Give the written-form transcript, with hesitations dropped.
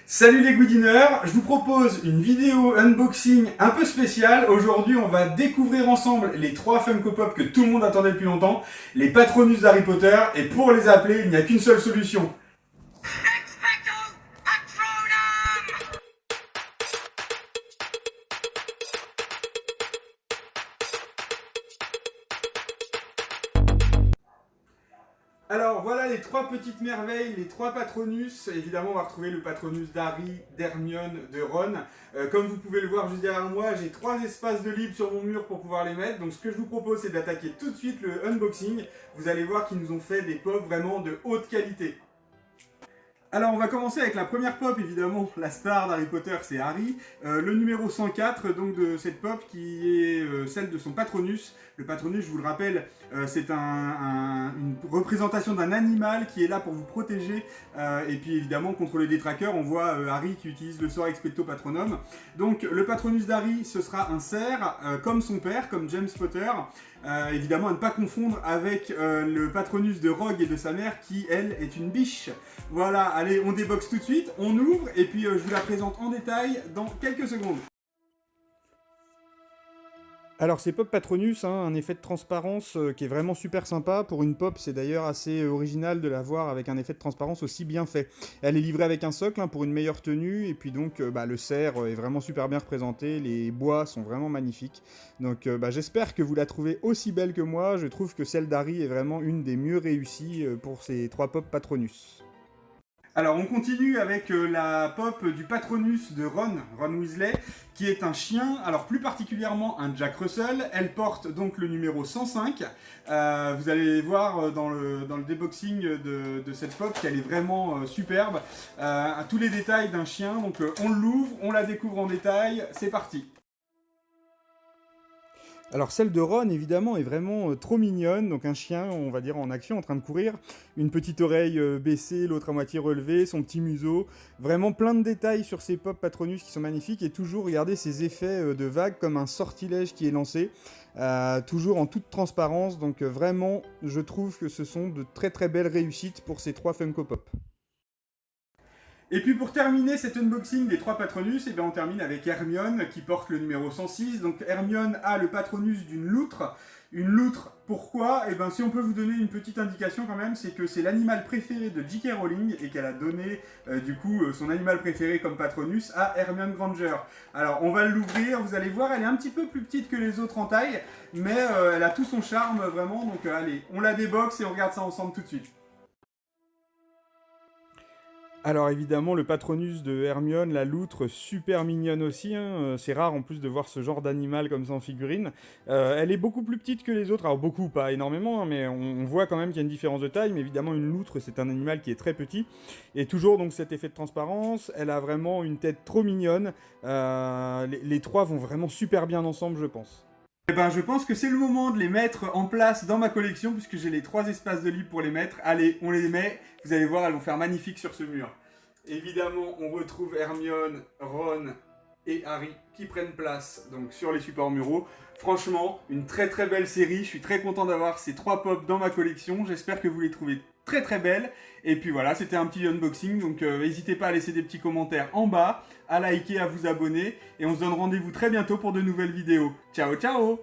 Salut les Goodineurs, je vous propose une vidéo unboxing un peu spéciale. Aujourd'hui, on va découvrir ensemble les 3 Funko Pop que tout le monde attendait depuis longtemps, les Patronus d'Harry Potter, et pour les appeler, il n'y a qu'une seule solution. Expecto Patronum! Alors voilà les 3 petites merveilles, les 3 Patronus. Évidemment, on va retrouver le Patronus d'Harry, d'Hermione, de Ron. Comme vous pouvez le voir juste derrière moi, j'ai 3 espaces de libre sur mon mur pour pouvoir les mettre. Donc ce que je vous propose, c'est d'attaquer tout de suite le unboxing. Vous allez voir qu'ils nous ont fait des pops vraiment de haute qualité. Alors on va commencer avec la première pop, évidemment, la star d'Harry Potter, c'est Harry. Le numéro 104 donc, de cette pop qui est celle de son Patronus. Le Patronus, je vous le rappelle, c'est une représentation d'un animal qui est là pour vous protéger. Et puis évidemment, contre les détraqueurs, on voit Harry qui utilise le sort Expecto Patronum. Donc le Patronus d'Harry, ce sera un cerf, comme son père, comme James Potter. Évidemment, à ne pas confondre avec le Patronus de Rogue et de sa mère qui, elle, est une biche. Voilà, allez, on déboxe tout de suite, on ouvre et puis je vous la présente en détail dans quelques secondes. Alors c'est Pop Patronus, hein, un effet de transparence qui est vraiment super sympa. Pour une pop, c'est d'ailleurs assez original de la voir avec un effet de transparence aussi bien fait. Elle est livrée avec un socle hein, pour une meilleure tenue, et puis donc le cerf est vraiment super bien représenté, les bois sont vraiment magnifiques. Donc j'espère que vous la trouvez aussi belle que moi, je trouve que celle d'Harry est vraiment une des mieux réussies pour ces 3 Pop Patronus. Alors on continue avec la pop du Patronus de Ron Weasley, qui est un chien, alors plus particulièrement un Jack Russell. Elle porte donc le numéro 105. Vous allez voir dans le déboxing de cette pop qu'elle est vraiment superbe. À tous les détails d'un chien, donc on l'ouvre, on la découvre en détail, c'est parti. Alors celle de Ron, évidemment, est vraiment trop mignonne. Donc un chien, on va dire, en action, en train de courir. Une petite oreille baissée, l'autre à moitié relevée, son petit museau. Vraiment plein de détails sur ces pop Patronus qui sont magnifiques. Et toujours, regardez ces effets de vagues comme un sortilège qui est lancé. Toujours en toute transparence. Donc vraiment, je trouve que ce sont de très très belles réussites pour ces 3 Funko Pop. Et puis pour terminer cet unboxing des 3 Patronus, on termine avec Hermione qui porte le numéro 106. Donc Hermione a le Patronus d'une loutre. Une loutre, pourquoi? Si on peut vous donner une petite indication quand même, c'est que c'est l'animal préféré de J.K. Rowling et qu'elle a donné son animal préféré comme Patronus à Hermione Granger. Alors on va l'ouvrir, vous allez voir, elle est un petit peu plus petite que les autres en taille, mais elle a tout son charme vraiment. Donc allez, on la déboxe et on regarde ça ensemble tout de suite. Alors évidemment, le Patronus de Hermione, la loutre, super mignonne aussi. Hein. C'est rare en plus de voir ce genre d'animal comme ça en figurine. Elle est beaucoup plus petite que les autres. Alors beaucoup, pas énormément, hein, mais on voit quand même qu'il y a une différence de taille. Mais évidemment, une loutre, c'est un animal qui est très petit. Et toujours donc cet effet de transparence. Elle a vraiment une tête trop mignonne. Les 3 vont vraiment super bien ensemble, je pense. Je pense que c'est le moment de les mettre en place dans ma collection, puisque j'ai les 3 espaces de libre pour les mettre. Allez, on les met. Vous allez voir, elles vont faire magnifique sur ce mur. Évidemment, on retrouve Hermione, Ron et Harry qui prennent place donc, sur les supports muraux. Franchement, une très très belle série. Je suis très content d'avoir ces 3 pops dans ma collection. J'espère que vous les trouvez très très belles. Et puis voilà, c'était un petit unboxing. Donc n'hésitez pas à laisser des petits commentaires en bas, à liker, à vous abonner. Et on se donne rendez-vous très bientôt pour de nouvelles vidéos. Ciao ciao!